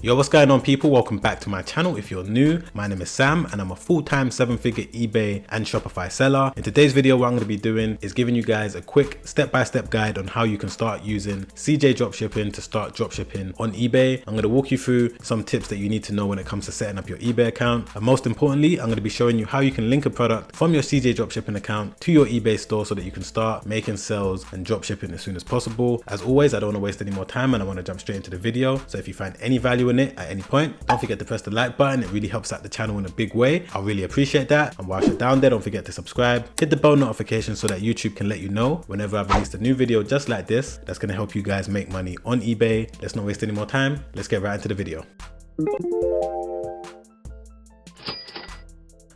Yo, what's going on, people? Welcome back to my channel. If you're new, my name is Sam and I'm a full-time 7-figure eBay and Shopify seller. In today's video, what I'm going to be doing is giving you guys a quick step-by-step guide on how you can start using Cj Dropshipping to start dropshipping on eBay. I'm going to walk you through some tips that you need to know when it comes to setting up your eBay account. And most importantly, I'm going to be showing you how you can link a product from your Cj Dropshipping account to your eBay store so that you can start making sales and dropshipping as soon as possible. As always, I don't want to waste any more time and I want to jump straight into the video. So if you find any value in it at any point, don't forget to press the like button. It really helps out the channel in a big way. I really appreciate that. And whilst you're down there, don't forget to subscribe, hit the bell notification so that YouTube can let you know whenever I've released a new video just like this that's going to help you guys make money on eBay. Let's not waste any more time. Let's get right into the video.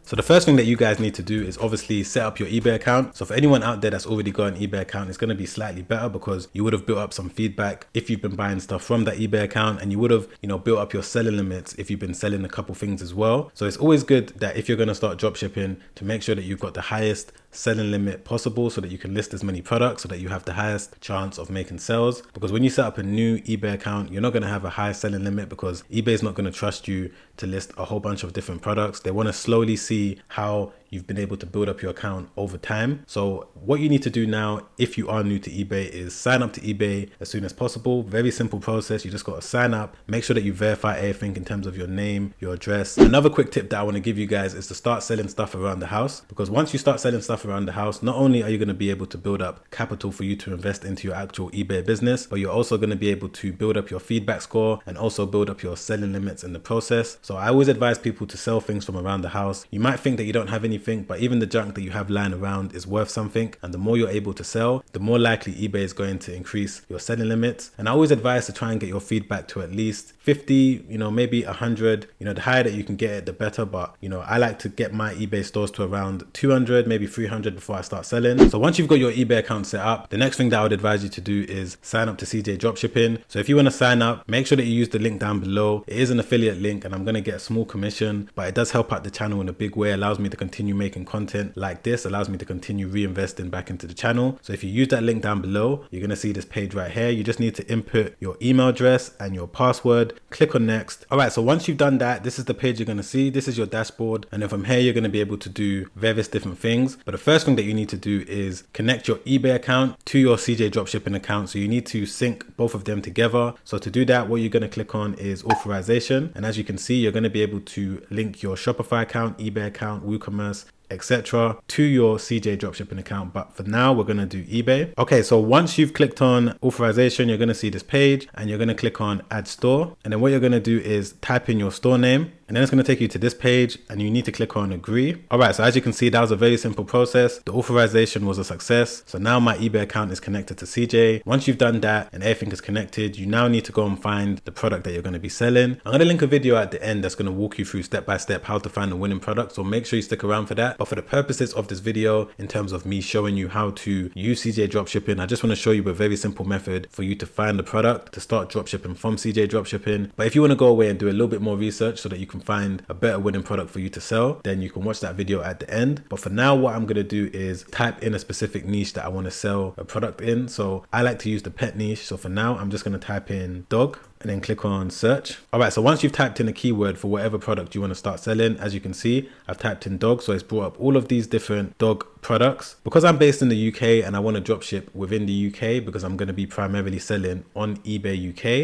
So the first thing that you guys need to do is obviously set up your eBay account. So for anyone out there that's already got an eBay account, it's going to be slightly better because you would have built up some feedback if you've been buying stuff from that eBay account, and you would have, built up your selling limits if you've been selling a couple things as well. So it's always good that if you're going to start dropshipping, to make sure that you've got the highest selling limit possible so that you can list as many products so that you have the highest chance of making sales. Because when you set up a new eBay account, you're not going to have a high selling limit because eBay is not going to trust you to list a whole bunch of different products. They want to slowly see how you've been able to build up your account over time. So what you need to do now, if you are new to eBay, is sign up to eBay as soon as possible. Very simple process. You just got to sign up, make sure that you verify everything in terms of your name, your address. Another quick tip that I want to give you guys is to start selling stuff around the house, because once you start selling stuff around the house, not only are you going to be able to build up capital for you to invest into your actual eBay business, but you're also going to be able to build up your feedback score and also build up your selling limits in the process. So I always advise people to sell things from around the house. You might think that you don't have anything, but even the junk that you have lying around is worth something. And the more you're able to sell, the more likely eBay is going to increase your selling limits. And I always advise to try and get your feedback to at least 50, maybe 100. The higher that you can get it, the better. But, I like to get my eBay stores to around 200, maybe 300 before I start selling. So once you've got your eBay account set up, the next thing that I would advise you to do is sign up to Cj Dropshipping. So if you want to sign up, make sure that you use the link down below. It is an affiliate link and I'm going to get a small commission, but it does help out the channel in a big way. It allows me to continue making content like this, allows me to continue reinvesting back into the channel. So if you use that link down below, you're going to see this page right here. You just need to input your email address and your password, click on next. All right, so once you've done that, this is the page you're going to see. This is your dashboard, and then from here you're going to be able to do various different things. But the first thing that you need to do is connect your eBay account to your Cj Dropshipping account. So you need to sync both of them together. So to do that, what you're going to click on is authorization, and as you can see, you're going to be able to link your Shopify account, eBay account, WooCommerce, etc. to your Cj Dropshipping account. But for now, we're going to do eBay. Okay, so once you've clicked on authorization, you're going to see this page and you're going to click on add store. And then what you're going to do is type in your store name, and then it's going to take you to this page and you need to click on agree. All right, so as you can see, that was a very simple process. The authorization was a success. So now my eBay account is connected to Cj. Once you've done that and everything is connected, you now need to go and find the product that you're going to be selling. I'm going to link a video at the end that's going to walk you through step by step how to find the winning product. So make sure you stick around for that. But for the purposes of this video, in terms of me showing you how to use Cj Dropshipping, I just want to show you a very simple method for you to find the product to start dropshipping from Cj Dropshipping. But if you want to go away and do a little bit more research so that you can find a better winning product for you to sell, then you can watch that video at the end. But for now, what I'm going to do is type in a specific niche that I want to sell a product in. So I like to use the pet niche. So for now, I'm just going to type in dog and then click on search. All right, so once you've typed in a keyword for whatever product you want to start selling, as you can see, I've typed in dog. So it's brought up all of these different dog products. Because I'm based in the UK and I want to dropship within the UK, because I'm going to be primarily selling on eBay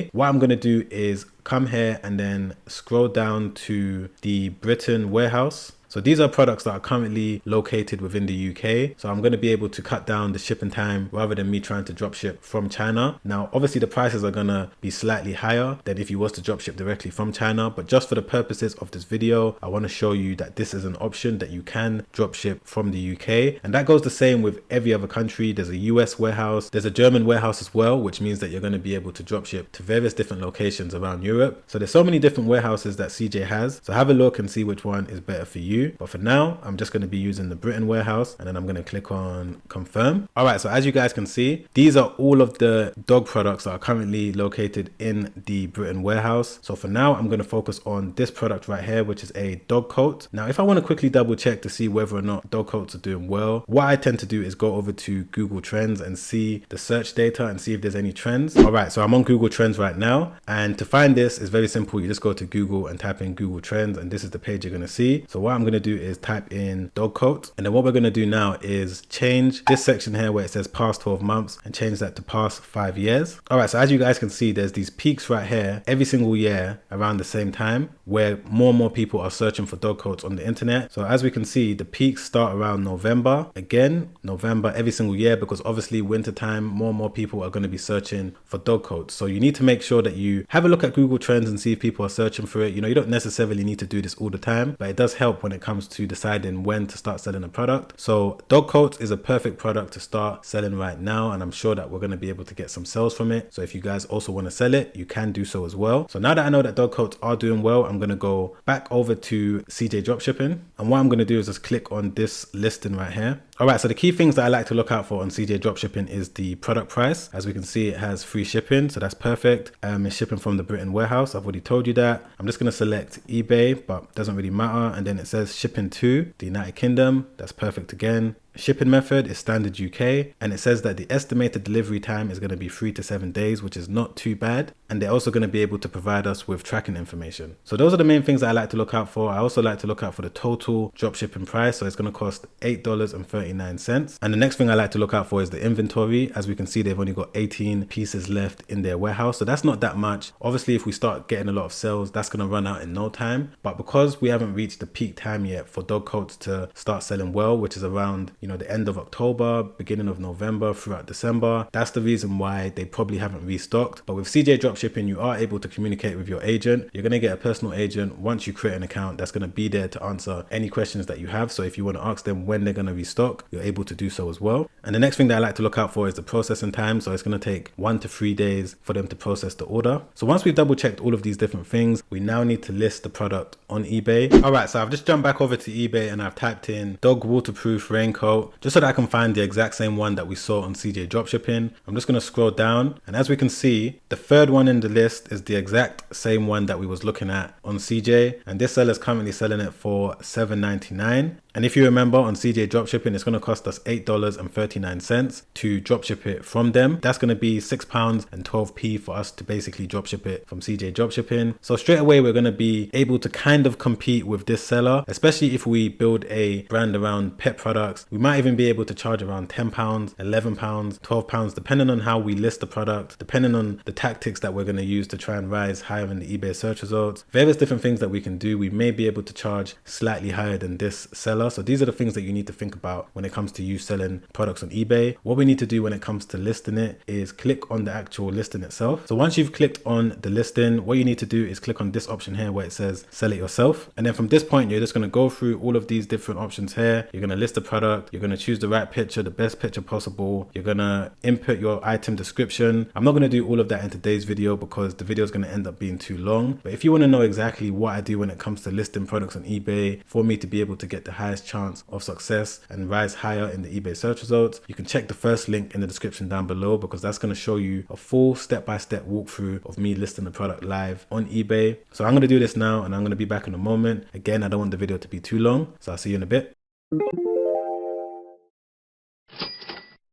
UK, what I'm going to do is come here and then scroll down to the Britain warehouse. So these are products that are currently located within the UK. So I'm going to be able to cut down the shipping time rather than me trying to dropship from China. Now, obviously the prices are going to be slightly higher than if you was to dropship directly from China. But just for the purposes of this video, I want to show you that this is an option that you can dropship from the UK. And that goes the same with every other country. There's a US warehouse. There's a German warehouse as well, which means that you're going to be able to dropship to various different locations around Europe. So there's so many different warehouses that Cj has. So have a look and see which one is better for you. you. But for now, I'm just going to be using the Britain warehouse, and then I'm going to click on confirm. All right, so as you guys can see, these are all of the dog products that are currently located in the Britain warehouse. So for now, I'm going to focus on this product right here, which is a dog coat. Now, if I want to quickly double check to see whether or not dog coats are doing well, what I tend to do is go over to Google Trends and see the search data and see if there's any trends. All right, so I'm on Google Trends right now, and to find this is very simple. You just go to Google and type in Google Trends, and this is the page you're going to see. So what I'm going to do is type in dog coat, and then what we're going to do now is change this section here where it says past 12 months and change that to past 5 years. All right, so as you guys can see, there's these peaks right here every single year around the same time where more and more people are searching for dog coats on the internet. So as we can see, the peaks start around November. Again, November every single year, because obviously winter time, more and more people are going to be searching for dog coats. So you need to make sure that you have a look at Google Trends and see if people are searching for it. You know, you don't necessarily need to do this all the time, but it does help when it comes to deciding when to start selling a product. So dog coats is a perfect product to start selling right now, and I'm sure that we're going to be able to get some sales from it. So if you guys also want to sell it, you can do so as well. So now that I know that dog coats are doing well, I'm going to go back over to Cj Dropshipping, and what I'm going to do is just click on this listing right here. All right, so the key things that I like to look out for on Cj Dropshipping is the product price. As we can see, it has free shipping, so that's perfect. It's shipping from the Britain warehouse. I've already told you that. I'm just going to select eBay, but doesn't really matter. And then it says shipping to the United Kingdom. That's perfect again. Shipping method is standard UK, and it says that the estimated delivery time is going to be 3 to 7 days, which is not too bad. And they're also going to be able to provide us with tracking information. So those are the main things that I like to look out for. I also like to look out for the total drop shipping price. So it's going to cost $8.39. And the next thing I like to look out for is the inventory. As we can see, they've only got 18 pieces left in their warehouse. So that's not that much. Obviously, if we start getting a lot of sales, that's going to run out in no time. But because we haven't reached the peak time yet for dog coats to start selling well, which is around, the end of October, beginning of November, throughout December, that's the reason why they probably haven't restocked. But with Cj Dropshipping, you are able to communicate with your agent. You're going to get a personal agent once you create an account that's going to be there to answer any questions that you have. So if you want to ask them when they're going to restock, you're able to do so as well. And the next thing that I like to look out for is the processing time. So it's going to take 1 to 3 days for them to process the order. So once we've double checked all of these different things, we now need to list the product on eBay. All right, so I've just jumped back over to eBay and I've typed in dog waterproof raincoat just so that I can find the exact same one that we saw on Cj Dropshipping. I'm just going to scroll down, and as we can see, the third one in the list is the exact same one that we was looking at on Cj, and this seller is currently selling it for $7.99. And if you remember, on Cj Dropshipping, it's going to cost us $8.39 to dropship it from them. That's going to be £6.12 for us to basically dropship it from Cj Dropshipping. So straight away, we're going to be able to kind of compete with this seller, especially if we build a brand around pet products. We might even be able to charge around £10, £11, £12, depending on how we list the product, depending on the tactics that we're going to use to try and rise higher in the eBay search results. Various different things that we can do. We may be able to charge slightly higher than this seller. So these are the things that you need to think about when it comes to you selling products on eBay. What we need to do when it comes to listing it is click on the actual listing itself. So once you've clicked on the listing, what you need to do is click on this option here where it says sell it yourself. And then from this point, you're just going to go through all of these different options here. You're going to list the product. You're going to choose the right picture, the best picture possible. You're going to input your item description. I'm not going to do all of that in today's video because the video is going to end up being too long. But if you want to know exactly what I do when it comes to listing products on eBay for me to be able to get the highest chance of success and rise higher in the eBay search results, you can check the first link in the description down below, because that's going to show you a full step-by-step walkthrough of me listing the product live on eBay. So I'm going to do this now and I'm going to be back in a moment. Again, I don't want the video to be too long, so I'll see you in a bit.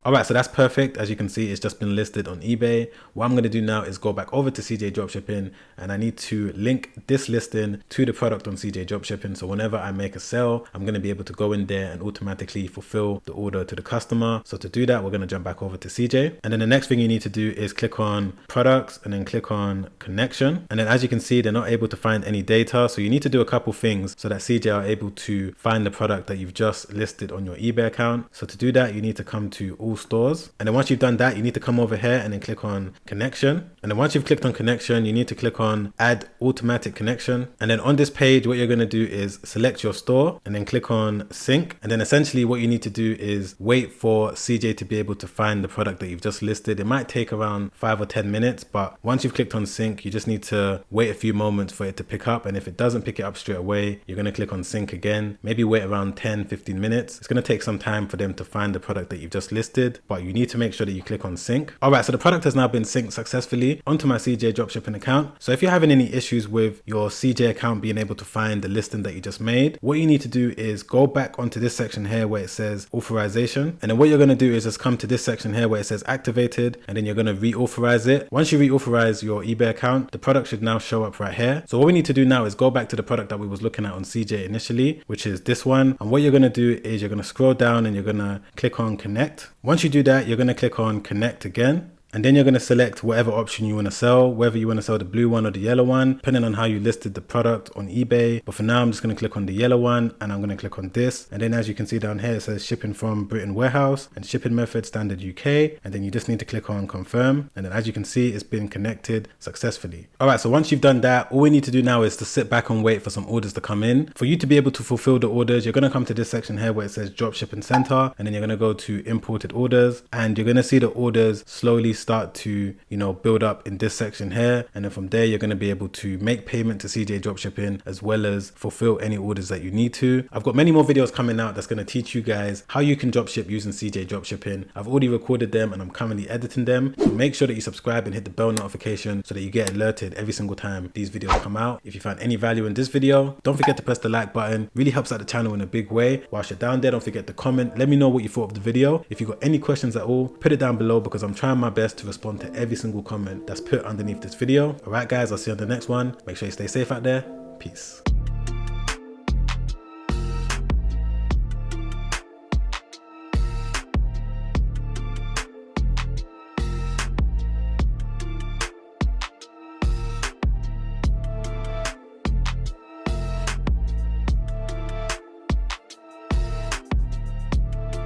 All right, so that's perfect. As you can see, it's just been listed on eBay. What I'm going to do now is go back over to Cj Dropshipping, and I need to link this listing to the product on Cj Dropshipping. So whenever I make a sale, I'm going to be able to go in there and automatically fulfill the order to the customer. So to do that, we're going to jump back over to Cj. And then the next thing you need to do is click on products and then click on connection. And then as you can see, they're not able to find any data. So you need to do a couple things so that Cj are able to find the product that you've just listed on your eBay account. So to do that, you need to come to all stores. And then once you've done that, you need to come over here and then click on connection. And then once you've clicked on connection, you need to click on add automatic connection. And then on this page, what you're going to do is select your store and then click on sync. And then essentially what you need to do is wait for CJ to be able to find the product that you've just listed. It might take around 5 or 10 minutes, but once you've clicked on sync, you just need to wait a few moments for it to pick up. And if it doesn't pick it up straight away, you're going to click on sync again, maybe wait around 10-15 minutes. It's going to take some time for them to find the product that you've just listed, but you need to make sure that you click on sync. All right, so the product has now been synced successfully onto my Cj Dropshipping account. So if you're having any issues with your Cj account being able to find the listing that you just made, what you need to do is go back onto this section here where it says authorization. And then what you're going to do is just come to this section here where it says activated, and then you're going to reauthorize it. Once you reauthorize your eBay account, the product should now show up right here. So what we need to do now is go back to the product that we was looking at on Cj initially, which is this one. And what you're going to do is you're going to scroll down and you're going to click on connect. Once you do that, you're going to click on connect again. And then you're going to select whatever option you want to sell, whether you want to sell the blue one or the yellow one, depending on how you listed the product on eBay. But for now, I'm just going to click on the yellow one and I'm going to click on this. And then as you can see down here, it says shipping from Britain warehouse and shipping method standard UK. And then you just need to click on confirm. And then as you can see, it's been connected successfully. All right, so once you've done that, all we need to do now is to sit back and wait for some orders to come in. For you to be able to fulfill the orders, you're going to come to this section here where it says dropshipping center. And then you're going to go to imported orders and you're going to see the orders slowly start to build up in this section here, and then from there you're going to be able to make payment to Cj Dropshipping as well as fulfill any orders that you need to. I've got many more videos coming out that's going to teach you guys how you can dropship using Cj Dropshipping. I've already recorded them and I'm currently editing them, so make sure that you subscribe and hit the bell notification so that you get alerted every single time these videos come out. If you found any value in this video, don't forget to press the like button. Really helps out the channel in a big way. Whilst you're down there, don't forget to comment. Let me know what you thought of the video. If you've got any questions at all, put it down below because I'm trying my best to respond to every single comment that's put underneath this video. All right guys, I'll see you on the next one. Make sure you stay safe out there. Peace.